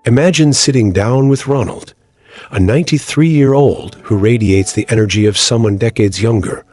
Imagine sitting down with Ronald, a 93-year-old who radiates the energy of someone decades younger,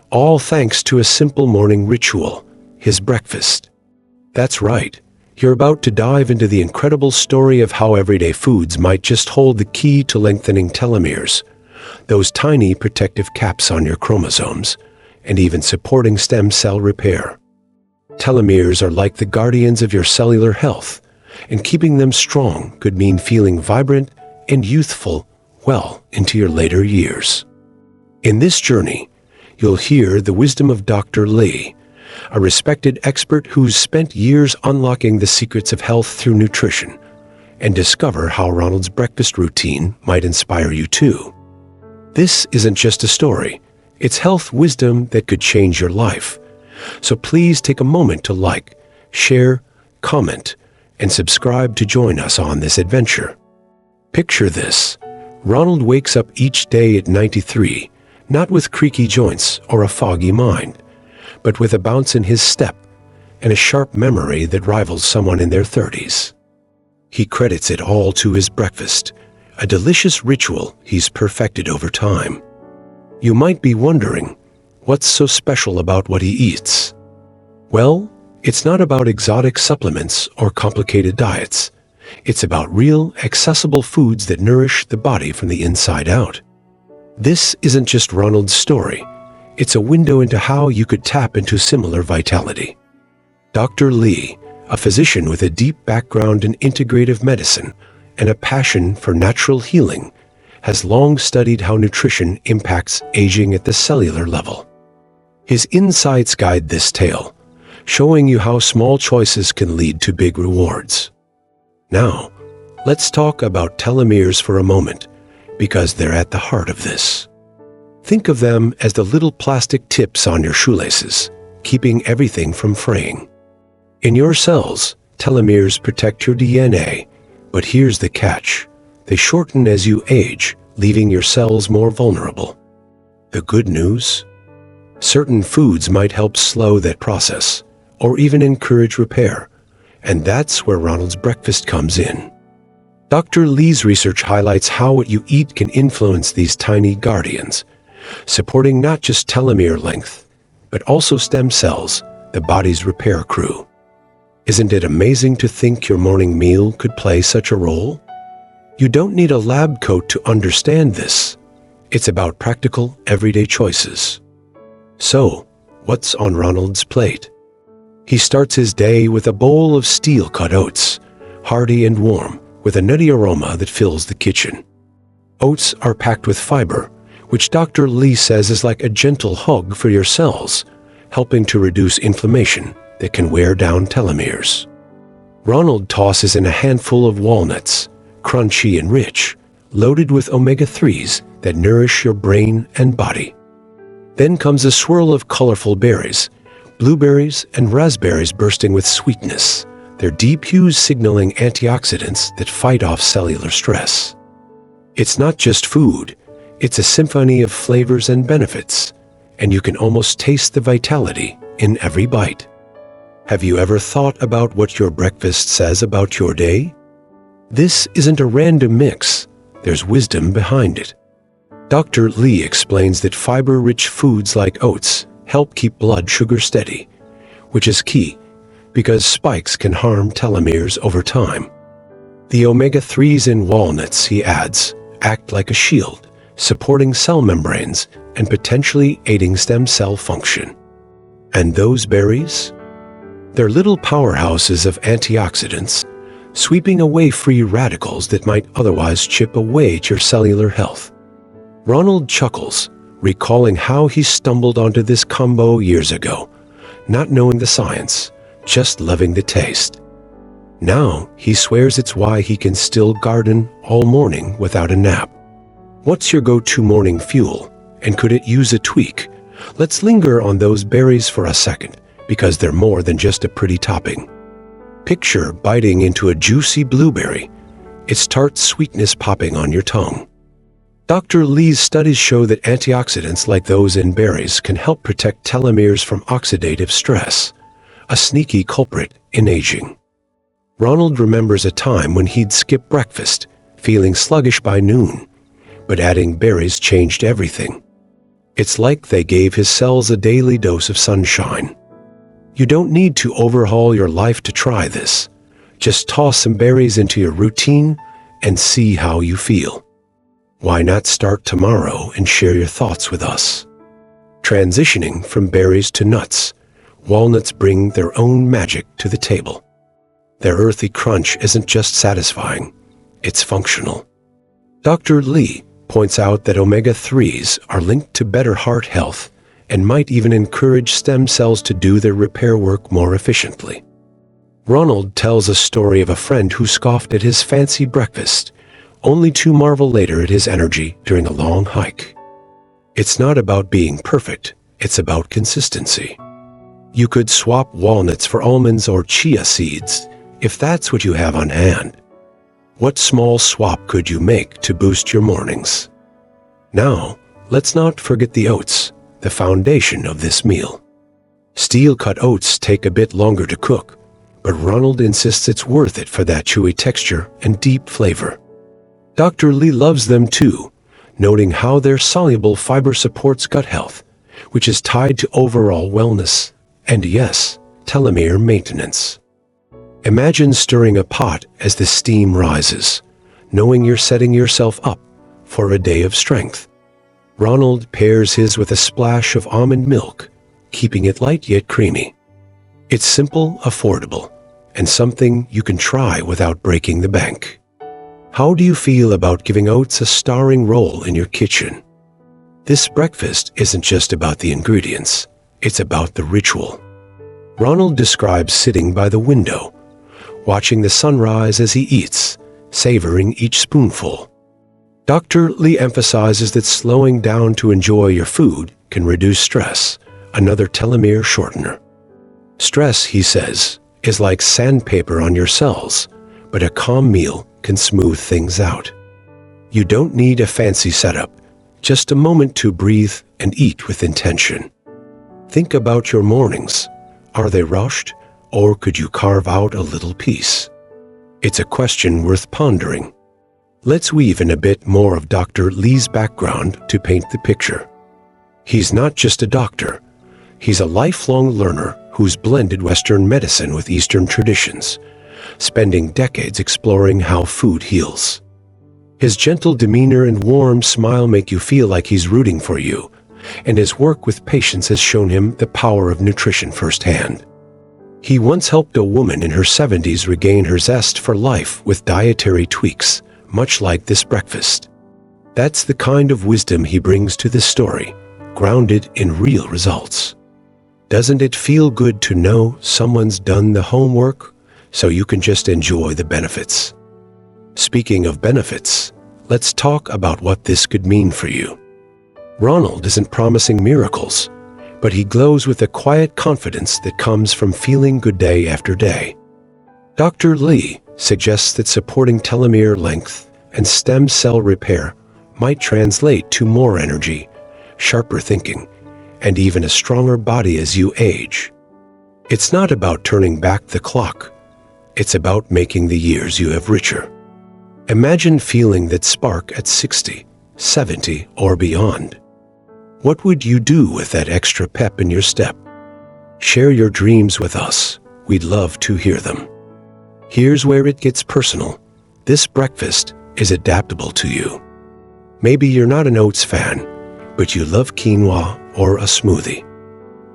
all thanks to a simple morning ritual, his breakfast. That's right, you're about to dive into the incredible story of how everyday foods might just hold the key to lengthening telomeres, those tiny protective caps on your chromosomes, and even supporting stem cell repair. Telomeres are like the guardians of your cellular health, and keeping them strong could mean feeling vibrant and youthful well into your later years. In this journey, you'll hear the wisdom of Dr. Lee, a respected expert who's spent years unlocking the secrets of health through nutrition, and discover how Ronald's breakfast routine might inspire you too. This isn't just a story, it's health wisdom that could change your life. So please take a moment to like, share, comment, and subscribe to join us on this adventure. Picture this. Ronald wakes up each day at 93, not with creaky joints or a foggy mind, but with a bounce in his step and a sharp memory that rivals someone in their 30s. He credits it all to his breakfast, a delicious ritual he's perfected over time. You might be wondering, what's so special about what he eats? Well, it's not about exotic supplements or complicated diets. It's about real, accessible foods that nourish the body from the inside out. This isn't just Ronald's story. It's a window into how you could tap into similar vitality. Dr. Lee, a physician with a deep background in integrative medicine and a passion for natural healing, has long studied how nutrition impacts aging at the cellular level. His insights guide this tale, showing you how small choices can lead to big rewards. Now, let's talk about telomeres for a moment, because they're at the heart of this. Think of them as the little plastic tips on your shoelaces, keeping everything from fraying. In your cells, telomeres protect your DNA, but here's the catch. They shorten as you age, leaving your cells more vulnerable. The good news? Certain foods might help slow that process, or even encourage repair, and that's where Ronald's breakfast comes in. Dr. Lee's research highlights how what you eat can influence these tiny guardians, supporting not just telomere length, but also stem cells, the body's repair crew. Isn't it amazing to think your morning meal could play such a role? You don't need a lab coat to understand this. It's about practical, everyday choices. So, what's on Ronald's plate? He starts his day with a bowl of steel-cut oats, hearty and warm, with a nutty aroma that fills the kitchen. Oats are packed with fiber, which Dr. Lee says is like a gentle hug for your cells, helping to reduce inflammation that can wear down telomeres. Ronald tosses in a handful of walnuts, crunchy and rich, loaded with omega-3s that nourish your brain and body. Then comes a swirl of colorful berries, blueberries and raspberries bursting with sweetness, their deep hues signaling antioxidants that fight off cellular stress. It's not just food, it's a symphony of flavors and benefits, and you can almost taste the vitality in every bite. Have you ever thought about what your breakfast says about your day? This isn't a random mix, there's wisdom behind it. Dr. Lee explains that fiber-rich foods like oats help keep blood sugar steady, which is key because spikes can harm telomeres over time. The omega-3s in walnuts, he adds, act like a shield, supporting cell membranes and potentially aiding stem cell function. And those berries? They're little powerhouses of antioxidants, sweeping away free radicals that might otherwise chip away at your cellular health. Ronald chuckles, recalling how he stumbled onto this combo years ago, not knowing the science, just loving the taste. Now he swears it's why he can still garden all morning without a nap. What's your go-to morning fuel, and could it use a tweak? Let's linger on those berries for a second, because they're more than just a pretty topping. Picture biting into a juicy blueberry, its tart sweetness popping on your tongue. Dr. Lee's studies show that antioxidants like those in berries can help protect telomeres from oxidative stress, a sneaky culprit in aging. Ronald remembers a time when he'd skip breakfast, feeling sluggish by noon, but adding berries changed everything. It's like they gave his cells a daily dose of sunshine. You don't need to overhaul your life to try this. Just toss some berries into your routine and see how you feel. Why not start tomorrow and share your thoughts with us? Transitioning from berries to nuts, walnuts bring their own magic to the table. Their earthy crunch isn't just satisfying, it's functional. Dr. Lee points out that omega-3s are linked to better heart health and might even encourage stem cells to do their repair work more efficiently. Ronald tells a story of a friend who scoffed at his fancy breakfast, only to marvel later at his energy during a long hike. It's not about being perfect, it's about consistency. You could swap walnuts for almonds or chia seeds, if that's what you have on hand. What small swap could you make to boost your mornings? Now, let's not forget the oats, the foundation of this meal. Steel-cut oats take a bit longer to cook, but Ronald insists it's worth it for that chewy texture and deep flavor. Dr. Lee loves them too, noting how their soluble fiber supports gut health, which is tied to overall wellness and, yes, telomere maintenance. Imagine stirring a pot as the steam rises, knowing you're setting yourself up for a day of strength. Ronald pairs his with a splash of almond milk, keeping it light yet creamy. It's simple, affordable, and something you can try without breaking the bank. How do you feel about giving oats a starring role in your kitchen? This breakfast isn't just about the ingredients, it's about the ritual. Ronald describes sitting by the window, watching the sunrise as he eats, savoring each spoonful. Dr. Lee emphasizes that slowing down to enjoy your food can reduce stress, another telomere shortener. Stress, he says, is like sandpaper on your cells, but a calm meal can smooth things out. You don't need a fancy setup, just a moment to breathe and eat with intention. Think about your mornings. Are they rushed, or could you carve out a little peace? It's a question worth pondering. Let's weave in a bit more of Dr. Lee's background to paint the picture. He's not just a doctor. He's a lifelong learner who's blended Western medicine with Eastern traditions, spending decades exploring how food heals. His gentle demeanor and warm smile make you feel like he's rooting for you, and his work with patients has shown him the power of nutrition firsthand. He once helped a woman in her 70s regain her zest for life with dietary tweaks, much like this breakfast. That's the kind of wisdom he brings to this story, grounded in real results. Doesn't it feel good to know someone's done the homework so you can just enjoy the benefits? Speaking of benefits, let's talk about what this could mean for you. Ronald isn't promising miracles, but he glows with a quiet confidence that comes from feeling good day after day. Dr. Lee suggests that supporting telomere length and stem cell repair might translate to more energy, sharper thinking, and even a stronger body as you age. It's not about turning back the clock. It's about making the years you have richer. Imagine feeling that spark at 60, 70, or beyond. What would you do with that extra pep in your step? Share your dreams with us. We'd love to hear them. Here's where it gets personal. This breakfast is adaptable to you. Maybe you're not an oats fan, but you love quinoa or a smoothie.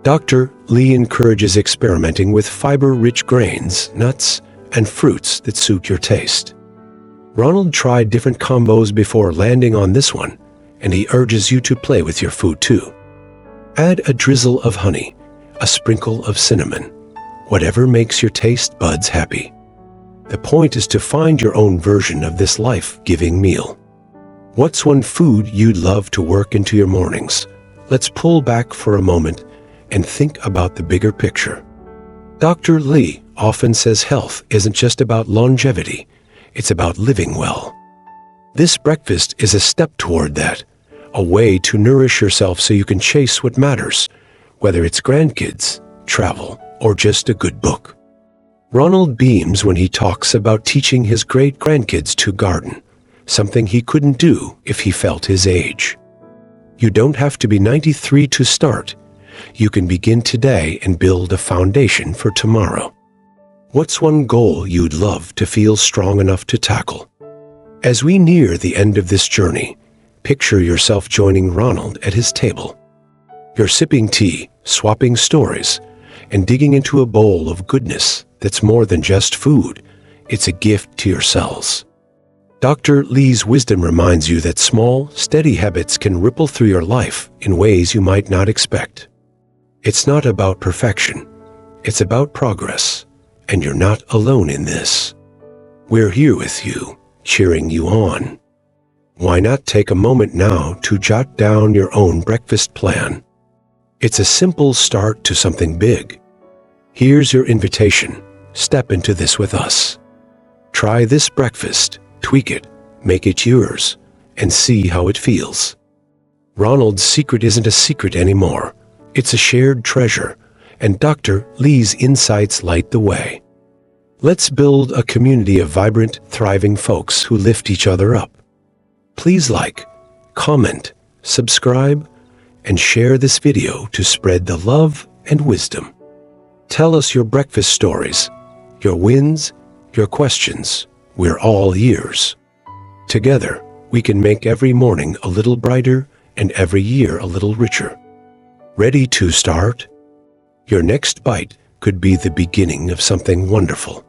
Dr. Lee encourages experimenting with fiber-rich grains, nuts, and fruits that suit your taste. Ronald tried different combos before landing on this one, and he urges you to play with your food too. Add a drizzle of honey, a sprinkle of cinnamon, whatever makes your taste buds happy. The point is to find your own version of this life-giving meal. What's one food you'd love to work into your mornings? Let's pull back for a moment and think about the bigger picture. Dr. Lee often says health isn't just about longevity, it's about living well. This breakfast is a step toward that, a way to nourish yourself so you can chase what matters, whether it's grandkids, travel, or just a good book. Ronald beams when he talks about teaching his great-grandkids to garden, something he couldn't do if he felt his age. You don't have to be 93 to start. You can begin today and build a foundation for tomorrow. What's one goal you'd love to feel strong enough to tackle? As we near the end of this journey, picture yourself joining Ronald at his table. You're sipping tea, swapping stories, and digging into a bowl of goodness that's more than just food. It's a gift to your cells. Dr. Lee's wisdom reminds you that small, steady habits can ripple through your life in ways you might not expect. It's not about perfection. It's about progress, and you're not alone in this. We're here with you, cheering you on. Why not take a moment now to jot down your own breakfast plan? It's a simple start to something big. Here's your invitation. Step into this with us. Try this breakfast, tweak it, make it yours, and see how it feels. Ronald's secret isn't a secret anymore. It's a shared treasure, and Dr. Lee's insights light the way. Let's build a community of vibrant, thriving folks who lift each other up. Please like, comment, subscribe, and share this video to spread the love and wisdom. Tell us your breakfast stories, your wins, your questions. We're all ears. Together, we can make every morning a little brighter and every year a little richer. Ready to start? Your next bite could be the beginning of something wonderful.